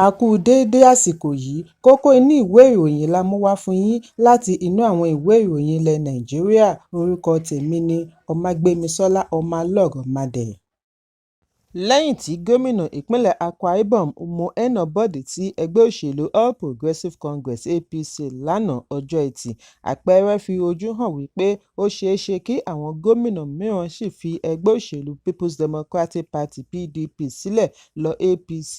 A kú déédé àsìkò yìí, kókó inú ìwé ìròyìn la mú wá fún yín láti inú àwọn ìwé ìròyìn ilẹ̀ Nàìjíríà. Orúkọ tèmi ni Ọmágbémisọ́lá Ọmọlọ́rọ̀mọdẹ̀. Lẹ́yìn tí gómìnà ìpínlẹ̀ Akwa Ibom Umo Eno Bode tí ẹgbẹ́ òṣèlú All Progressives Congress (APC) lánàá ọjọ́ Ẹtì, àpẹẹrẹ fi ojú hàn wípé ó ṣeéṣe kí àwọn gómìnà mìíràn sì fi ẹgbẹ́ òṣèlú People's Democratic Party (PDP) sílẹ̀ lọ APC.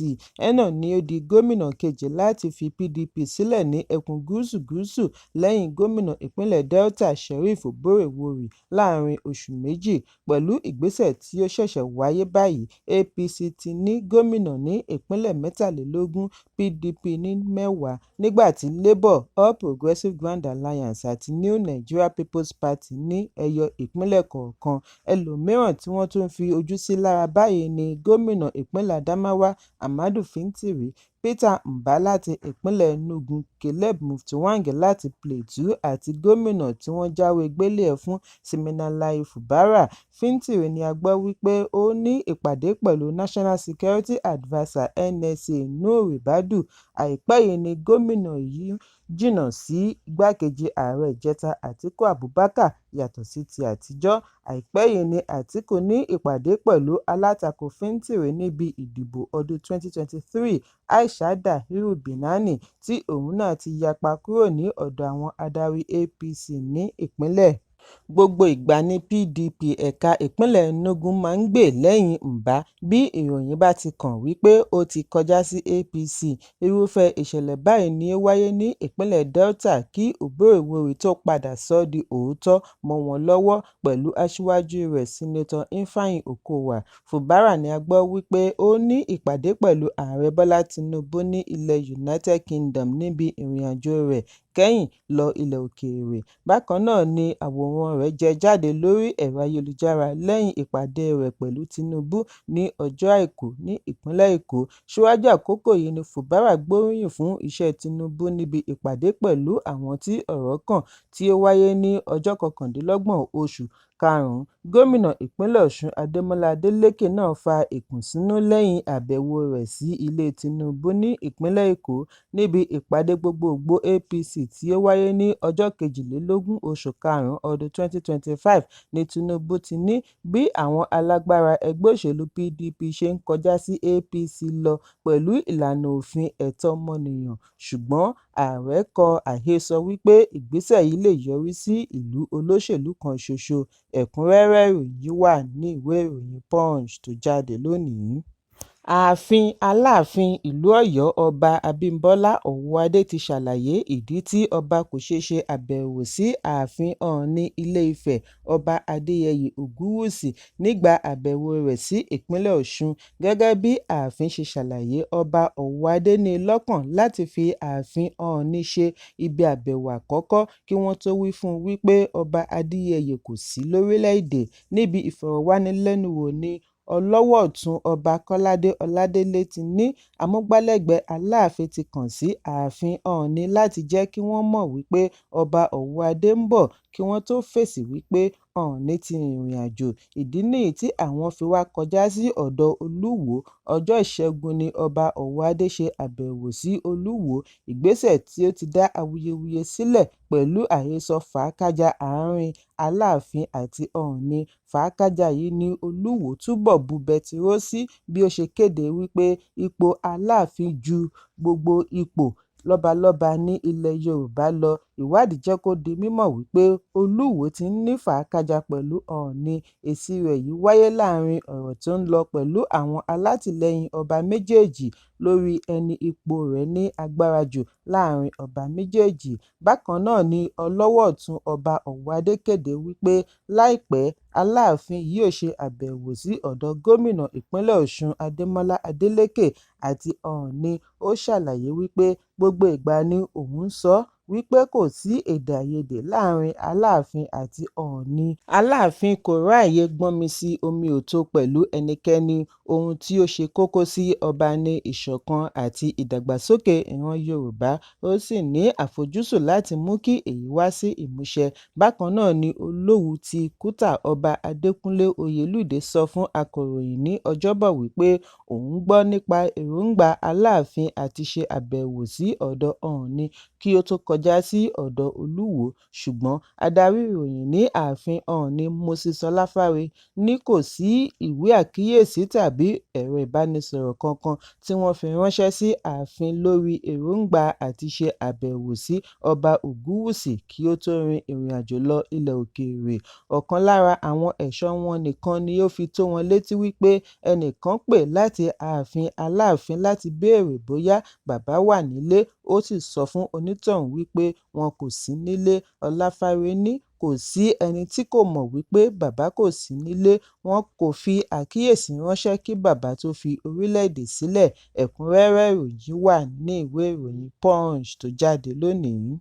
Eno ni ó di gómìnà kejì láti fi PDP sílẹ̀ ní ẹkùn gúúsù lẹ́yìn gómìnà ìpínlẹ̀ Delta Sheriff Oborevwori láàrin oṣù méjì. Pẹ̀lú ìgbésẹ̀ tí ó ṣẹ̀ṣẹ̀ wáyé báyìí, APC ti ní gómìnà ní ìpínlẹ̀ 23, PDP ní 10, nígbà tí Labour, All Progressives Grand Alliance àti New Nigeria People's Party ní ẹyọ ìpínlẹ̀ kọ̀ọ̀kan. Ẹlòmíràn tí wọ́n tún fi ojú sí lára báyìí ni gómìnà ìpínlẹ̀ Adamawa Ahmadu Fintiri, Peter Mbah láti ìpínlẹ̀ Enugu, Caleb Mutfwang láti Plateau àti gómìnà tí wọ́n jáwé gbélé ẹ̀ fún Siminalayi Fubara. Fintiri ni a gbọ́ wípé ó ní ìpàdé pẹ̀lú National Security Adviser (NSA) Nuhu Ribadu. Àìpẹ́ yìí ni gómìnà yìí jìnnà sí igbákejì ààrẹ ìjẹta Atiku Abubakar yàtọ̀ sí ti àtijọ́. Àìpẹ́ yìí ni Atiku ní ìpàdé pẹ̀lú alátakò Fintiri níbi ìdìbò ọdún 2023 Aisha Dahiru Binani, tí òun náà ti yapa kúrò ní ọ̀dọ̀ àwọn adarí APC ní ìpínlẹ̀. Gbogbo ìgbà ni PDP ẹ̀ka ìpínlẹ̀ Enugu máa ń gbè lẹ́yìn Mbah bí ìròyìn bá ti kàn wípé ó ti kọjá sí APC. Irúfẹ́ ìṣẹ̀lẹ̀ báyìí ni ó wáyé ní ìpínlẹ̀ Delta kí Oborevwori tó padà sọ di òótọ́ mọ́ wọn lọ́wọ́ pẹ̀lú aṣíwájú rẹ̀ Senator Ifeanyi Okowa. Fubara ni a gbọ́ wípé ó ní ìpàdé pẹ̀lú ààrẹ Bọ́lá Tinubu ní ilẹ̀ United Kingdom níbi ìrìnàjò rẹ̀ kẹ́yìn lọ ilẹ̀ òkèèrè. Bákan náà ni àwòrán rẹ̀ jẹ jáde lórí ẹ̀rọ ayélujára lẹ́yìn ìpàdé rẹ̀ pẹ̀lú Tinubu ní ọjọ́ Àìkú ní ìpínlẹ̀ Èkó. Síwájú àkókò yìí ni Fubara gbóríyìn fún iṣẹ́ Tinubu níbi ìpàdé pẹ̀lú àwọn tí ọ̀rọ̀ kàn tí ó wáyé ní ọjọ́ 29 oṣù karùn-ún. Gómìnà ìpínlẹ̀ Ọ̀ṣun Adémọ́lá Adélékè náà fa ìkùnsínú lẹ́yìn àbẹ̀wò rẹ̀ sí ilé Tinubu ní ìpínlẹ̀ Èkó. Níbi ìpàdé gbogbogbò APC tí ó wáyé ní ọjọ́ 22 oṣù karùn-ún ọdún 2025 ni Tinubu ti ní bí àwọn alágbára ẹgbẹ́ òṣèlú PDP ṣe ń kọjá sí APC lọ pẹ̀lú ìlànà òfin ẹ̀tọ́ ọmọnìyàn, ṣùgbọ́n ààrẹ kọ àhesọ wípé ìgbésẹ̀ yìí lè yọrí sí ìlú olóṣèlú kan ṣoṣo. Ẹ̀kúnrẹ́rẹ́ ìròyìn wà ní ìwé ìròyìn Punch tó jáde lónìí. Ààfin Aláàfin ìlú Ọ̀yọ́ Ọba Abímbọ́lá Ọ̀wọ́adé ti ṣàlàyé ìdí tí ọba kò ṣe ṣe àbẹ̀wò sí ààfin Ọọ̀ni Ilé-Ifẹ̀ Ọba Adéyẹyè Ògúnwùsì nígbà àbẹ̀wò rẹ̀ sí ìpínlẹ̀ Ọ̀ṣun. Gẹ́gẹ́ bí ààfin ṣe ṣàlàyé, Ọba Ọ̀wọ́adé ní lọ́kàn láti fi ààfin Ọọ̀ni ṣe ibi àbẹ̀wò àkọ́kọ́ kí wọ́n tó wí fún un wípé Ọba Adéyẹyè kò sí lórílẹ̀-èdè. Níbi ìfọ̀rọ̀wánilẹ́nuwò ní Ọlọ́wọ̀ Ọ̀tún Ọba Kọ́ládé Ọládélé ti ní amúgbálẹ́gbẹ̀ẹ́ Aláàfin ti kàn sí ààfin Ọọ̀ni láti jẹ́ kí wọ́n mọ̀ wípé Ọba Ọ̀wọ́adé ń bọ̀ kí wọ́n tó fèsì wípé Ọọ̀ni ti rìnrìn àjò. Ìdí nìyí tí àwọn fi wá kọjá sí ọ̀dọ̀ Olúwo. Ọjọ́ Ìṣẹ́gun ni Ọba Ọ̀wọ́adé ṣe àbẹ̀wò sí Olúwo, ìgbésẹ̀ tí ó ti dá awuyewuye sílẹ̀ pẹ̀lú àhesọ fàákájà àárín Aláàfin àti Ọọ̀ni. Fàákájà yìí ni Olúwo túbọ̀ bu bẹtiró sí bí ó ṣe kéde wípé ipò Aláàfin ju gbogbo ipò lọ́balọ́ba ní ilẹ̀ Yorùbá lọ. Ìwádìí jẹ́ kó di mímọ̀ wípé Olúwo ti ń ní fàákájà pẹ̀lú Ọọ̀ni. Èsì rẹ̀ yìí wáyé láàrin ọ̀rọ̀ tó ń lọ pẹ̀lú àwọn alátìlẹyìn ọba méjèèjì lórí ẹni ipò rẹ̀ ní agbára jù láàrin ọba méjèèjì. Bákan náà ni Ọlọ́wọ̀ Ọ̀tún Ọba Ọ̀wọ́adé kéde wípé láìpẹ́ Aláàfin yóò ṣe àbẹ̀wò sí ọ̀dọ̀ gómìnà ìpínlẹ̀ Ọ̀ṣun Adémọ́lá Adélékè àti Ọọ̀ni. Ó ṣàlàyé wípé gbogbo ìgbà ni òun ń sọ wípé kò sí èdè-àìyedè láàrin Aláàfin àti Ọọ̀ni. Aláàfin kò ráàyè gbọ́nmi-sí omi-ò-tó pẹ̀lú ẹnikẹ́ni. Ohun tí ó ṣe kókó sí ọba ni ìṣọ̀kan àti ìdàgbàsókè ìran Yorùbá. Ó sì ní àfojúsùn láti mú kí èyí wá sí ìmúṣẹ. Bákan náà ni Olówù ti Kútà Ọba Adékúnlé Oyèlúdé sọ fún akọ̀ròyìn ní Ọjọ́bọ̀ wípé òun gbọ́ nípa èròńgbà Aláàfin àti ṣe àbẹ̀wò sí ọ̀dọ̀ Ọọ̀ni kí ó tó kọjá sí ọ̀dọ̀ Olúwo, ṣùgbọ́n adarí ìròyìn ní ààfin Ọọ̀ni Moses Ọláfáre ní kò sí ìwé àkíyèsí tàbí ẹ̀rọ ìbánisọ̀rọ̀ kankan tí wọ́n fi ránṣẹ́ sí ààfin lórí èròńgbà àti ṣe àbẹ̀wò sí Ọba Ògúnwùsì kí ó tó rin ìrìnàjò lọ ilẹ̀ òkèèrè. Ọ̀kan lára àwọn ẹ̀ṣọ́ wọn nìkan ni ó fi tó wọn létí wípé ẹnìkan pè láti ààfin Aláàfin láti béèrè bóyá bàbá wà nílé, ó sì sọ fún onítọ̀hún wípé wọn kò sí nílé. Ọláfáre ní kò sí ẹni tí kò mọ̀ wípé bàbá kò sí nílé, wọn kò fi àkíyèsí ránṣẹ́ kí bàbá tó fi orílẹ̀-èdè sílẹ̀. Ẹ̀kúnrẹ́rẹ́ ìròyìn wà ní ìwé ìròyìn Punch tó jáde lónìí.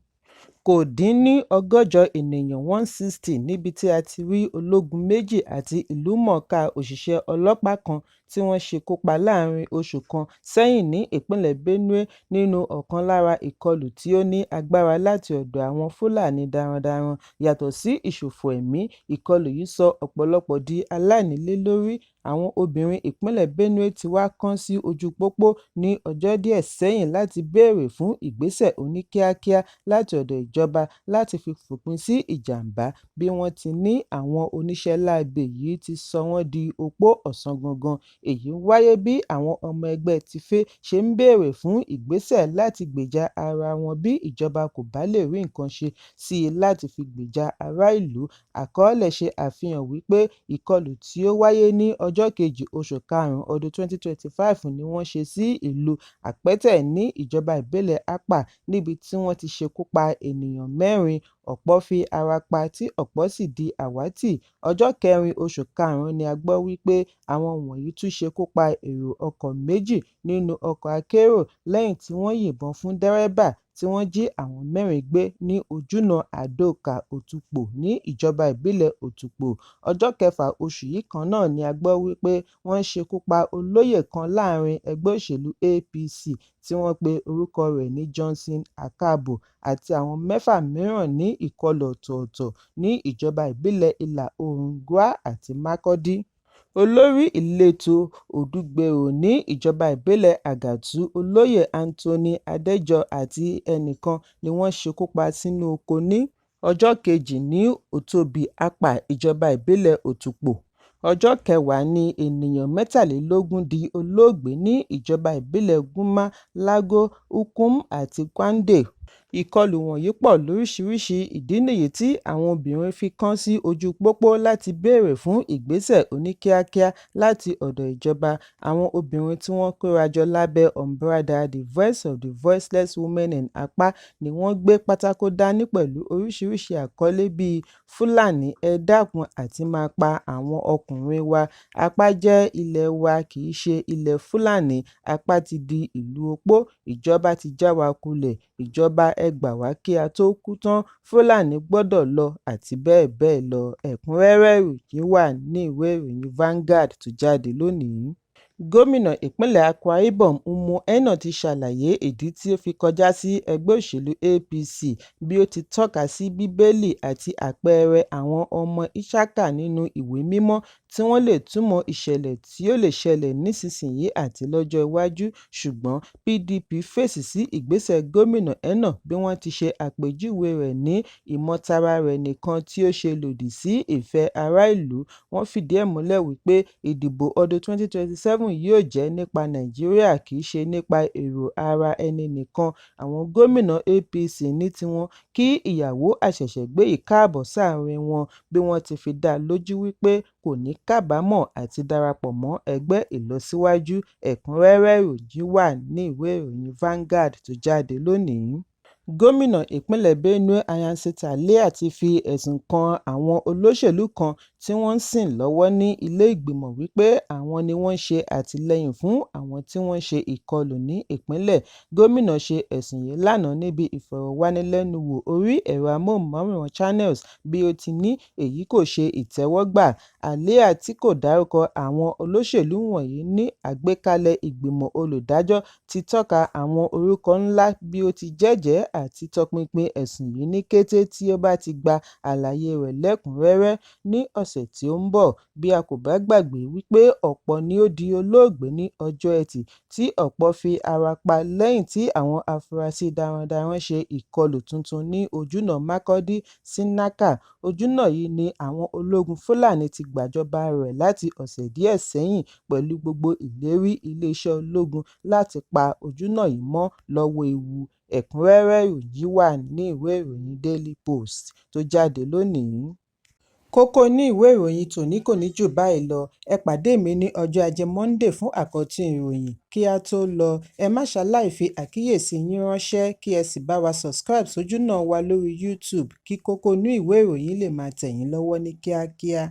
Kò dín ní 160 ènìyàn 160 níbi tí a ti rí ológun méjì àti ìlúmọ̀ọ́ká òṣìṣẹ́ ọlọ́pàá kan tí wọ́n ṣekú pa láàrin oṣù kan sẹ́yìn ní ìpínlẹ̀ Benue nínú ọ̀kan lára ìkọlù tí ó ní agbára láti ọ̀dọ̀ àwọn Fúlàní darandaran. Yàtọ̀ sí ìṣòfò ẹ̀mí, ìkọlù yìí sọ ọ̀pọ̀lọpọ̀ di aláìnílélórí. Àwọn obìnrin ìpínlẹ̀ Benue ti wá kán sí ojú pópó ní ọjọ́ díẹ̀ sẹ́yìn láti béèrè fún ìgbésẹ̀ oníkíákíá láti ọ̀dọ̀ ìjọba láti fi fòpin sí ìjàmbá bí wọ́n ti ní àwọn oníṣẹ́ láabi yìí ti sọ wọ́n di opó ọ̀sán gangan. Èyí wáyé bí àwọn ọmọ ẹgbẹ́ Tífé ṣe ń béèrè fún ìgbésẹ̀ láti gbèjà ara wọn bí ìjọba kò bá lè rí nǹkan ṣe sí i láti fi gbèjà ará ìlú. Àkọọ́lẹ̀ ṣe àfihàn wípé ìkọlù tí ó wáyé ní ọjọ́ kejì oṣù karùn-ún ọdún 2025 ni wọ́n ṣe sí ìlú Àpẹ́tẹ̀ ní ìjọba ìbílẹ̀ Apa níbi tí wọ́n ti ṣekú pa ènìyàn 4, ọ̀pọ̀ fi ara pa tí ọ̀pọ̀ sì di àwátì. Ọjọ́ 4 oṣù karùn-ún ni a gbọ́ wípé àwọn wọ̀nyí tún ṣekú pa èrò ọkọ̀ 2 nínú ọkọ̀ akérò lẹ́yìn tí wọ́n yìnbọn fún dẹ́rẹ́bà tí wọ́n jí àwọn 4 gbé ní ojúnà Àdókà-Òtùpó ní ìjọba ìbílẹ̀ Òtùpó. Ọjọ́ 6 oṣù yìí kan náà ni a gbọ́ wípé wọ́n ṣekú pa olóyè kan láàrin ẹgbẹ́ òṣèlú APC tí wọ́n pe orúkọ rẹ̀ ní Johnson Akabo àti àwọn 6 mìíràn ní ìkọlù ọ̀tọ̀ọ̀tọ̀ ní ìjọba ìbílẹ̀ Ìlà-Oòrùn Gúà àti Makurdi. Olórí ìletò Òdùgbèrò ní ìjọba ìbílẹ̀ Àgàtú, Olóyè Anthony Adéjọ àti ẹnìkan ni wọ́n ṣekú pa sínú oko ní ọjọ́ 2 ní Òtòbí Apa, ìjọba ìbílẹ̀ Òtùpó. Ọjọ́ 10 ni ènìyàn 23 di olóògbé ní ìjọba ìbílẹ̀ Gúmá, Lágò, Ukum àti Kwandé. Ìkọlù wọ̀nyí pọ̀ lóríṣiríṣi. Ìdí nìyí tí àwọn obìnrin fi kán sí ojú pópó láti béèrè fún ìgbésẹ̀ oníkíákíá láti ọ̀dọ̀ ìjọba. Àwọn obìnrin tí wọ́n kórajọ lábẹ́ ọ̀mbrádà The Voice of the Voiceless Women in Apa ni wọ́n gbé pátákó dání pẹ̀lú oríṣiríṣi àkọlé bíi Fúlàní ẹ dákun àti máa pa àwọn ọkùnrin wa. Apa jẹ́ ilẹ̀ wa kì í ṣe ilẹ̀ Fúlàní. Apa ti di ìlú opó. Ìjọba ti já wa kulẹ̀. Ìjọba ẹ gbà wá kí a tó kú tán. Fúlàní gbọ́dọ̀ lọ àti bẹ́ẹ̀ bẹ́ẹ̀ lọ. Ẹ̀kúnrẹ́rẹ́ ìròyìn wà ní ìwé ìròyìn Vanguard tó jáde lónìí. Gómìnà ìpínlẹ̀ Akwa Ibom Umo Eno ti ṣàlàyé ìdí tí ó fi kọjá sí ẹgbẹ́ òṣèlú APC bí ó ti tọ́ka sí Bíbélì àti àpẹẹrẹ àwọn ọmọ Ísákà nínú ìwé mímọ́ tí wọ́n lè túmọ̀ ìṣẹ̀lẹ̀ tí ó lè ṣẹlẹ̀ nísinsìnyí àti lọ́jọ́ iwájú. Ṣùgbọ́n PDP fèsì sí ìgbésẹ̀ gómìnà Eno bí wọ́n ti ṣe àpèjúwe rẹ̀ ní ìmọ̀tara rẹ̀ nìkan tí ó ṣe lòdì sí ìfẹ́ ará ìlú. Wọ́n fìdí ẹ̀ múlẹ̀ wípé ìdìbò ọdún 2027 yóò jẹ́ nípa Nàìjíríà kì í ṣe nípa èrò ara ẹni nìkan. Àwọn gómìnà APC ní tiwọn kí ìyàwó àṣẹ̀ṣẹ̀gbé yìí káàbọ̀ sáàrin wọn bí wọ́n ti fi dá lójú wípé kò ní kábàámọ̀ àti darapọ̀ mọ́ ẹgbẹ́ ìlọsíwájú. Ẹ̀kúnrẹ́rẹ́ ìròyìn wà ní ìwé ìròyìn Vanguard tó jáde lónìí. Gómìnà ìpínlẹ̀ Benue Ayaci Taliah ti fi ẹ̀sùn kan àwọn olóṣèlú kan tí wọ́n ń sìn lọ́wọ́ ní ilé-ìgbìmọ̀ wípé àwọn ni wọ́n ṣe àtìlẹ́yìn fún àwọn tí wọ́n ṣe ìkọlù ní ìpínlẹ̀. Gómìnà ṣe ẹ̀sùn yìí lánàá níbi ìfọ̀rọ̀wánilẹ́nuwò orí ẹ̀rọ amóhùnmáwòrán Channels bí ó ti ní èyí kò ṣe ìtẹ́wọ́gbà. Taliah tí kò dárúkọ àwọn olóṣèlú wọ̀nyí ní àgbékalẹ̀ ìgbìmọ̀ olùdájọ́ ti tọ́ka àwọn orúkọ ńlá bí ó ti jẹ́jẹ̀ẹ́ àti tọpinpin ẹ̀sùn yìí ní kété tí ó bá ti gba àlàyé rẹ̀ lẹ́kùnrẹ́rẹ́ ní ọ̀sẹ̀ tí ó ń bọ̀. Bí a kò bá gbàgbé wípé ọ̀pọ̀ ni ó di olóògbé ní ọjọ́ Ẹtì tí ọ̀pọ̀ fi ara pa lẹ́yìn tí àwọn afurasí darandaran ṣe ìkọlù tuntun ní ojúnà Makurdi sí Nacka. Ojúnà yìí ni àwọn ológun Fúlàní ti gbàjọba rẹ̀ láti ọ̀sẹ̀ díẹ̀ sẹ́yìn pẹ̀lú gbogbo ìlérí iléeṣẹ́ ológun láti pa ojúnà yìí mọ́ lọ́wọ́ ewu. Ẹ̀kúnrẹ́rẹ́ ìròyìn yìí wà ní ìwé ìròyìn Daily Post tó jáde lónìí. Kókó inú ìwé ìròyìn tòní kò ní jù báyìí lọ. Ẹ pàdé mi ní ọjọ́ Ajé Monday fún àkọ́tún ìròyìn. Kí a tó lọ, ẹ má ṣaláì fi àkíyèsí yín ránṣẹ́ kí ẹ sì bá wa subscribe sójúnà wa lórí YouTube kí kókó inú ìwé ìròyìn lè máa tẹ̀ yín lọ́wọ́ ní kíákíá.